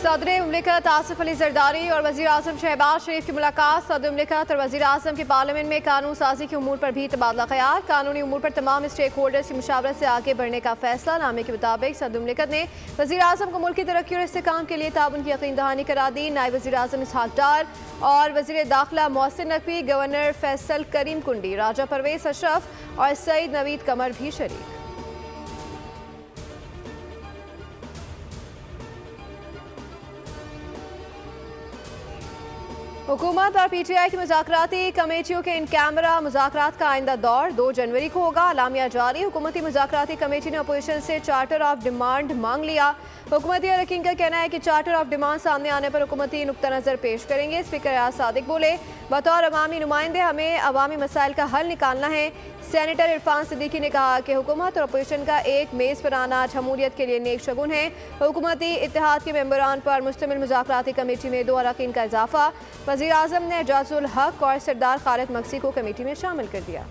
सदर मुमलिकत आसिफ अली जरदारी और वज़ीर आज़म शहबाज शरीफ की मुलाकात। सदर मुमलिकत और वज़ीर आज़म की पार्लियामेंट में कानून साजी के उमूर पर भी तबादला ख्याल। कानूनी उमूर पर तमाम स्टेक होल्डर्स की मुशावरत से आगे बढ़ने का फैसला। नामे के मुताबिक सदर मुमलिकत ने वज़ीर आज़म को मुल्क की तरक्की और इस्तेहकाम के लिए ताउन की यकीन दहानी करा दी। नायब वज़ीर आज़म इसहाक डार और वज़ीर दाखिला मोहसिन नकवी, गवर्नर फैसल करीम कुंडी, राजा परवेज अशरफ और सईद नवीद कमर भी शरीक। हुकूमत और पीटीआई की मुज़ाकराती कमेटियों के इन कैमरा मुज़ाकरात का आइंदा दौर 2 जनवरी को होगा। अलामिया जारी। हुकूमती मुज़ाकराती कमेटी ने अपोजिशन से चार्टर ऑफ डिमांड मांग लिया। हुकूमती अरकान का कहना है कि चार्टर ऑफ डिमांड सामने आने पर हुकूमती नुक्ता नज़र पेश करेंगे। स्पीकर रियाज सादिक बोले, बतौर अवामी नुमाइंदे हमें अवामी मसाइल का हल निकालना है। सेनेटर इरफान सिद्दीकी ने कहा कि हुकूमत और अपोजिशन का एक मेज़ पर आना जमहूरियत के लिए नेक शगुन है। हुकूमती इत्तेहाद के मेंबरान पर मुश्तमिल मुज़ाकराती कमेटी में 2 अरकान का इजाफा। वज़ीर आज़म ने एजाजुल हक और सरदार खालिद मक्सी को कमेटी में शामिल कर दिया।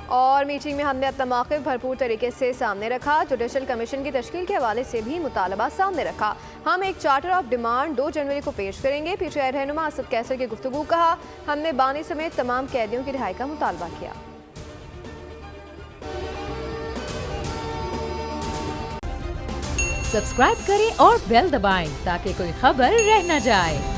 और मीटिंग में हमने अपना मौक़िफ़ भरपूर तरीके से सामने रखा। जुडिशल कमीशन की तश्कील के हवाले से भी मुतालबा सामने रखा। हम एक चार्टर ऑफ डिमांड 2 जनवरी को पेश करेंगे। पीटीआई रहनुमा असद कैसर की गुफ्तगू। कहा, हमने बानी समेत तमाम कैदियों की रिहाई का मुतालबा किया। सब्सक्राइब करें और बेल दबाएं ताकि कोई खबर रह न जाए।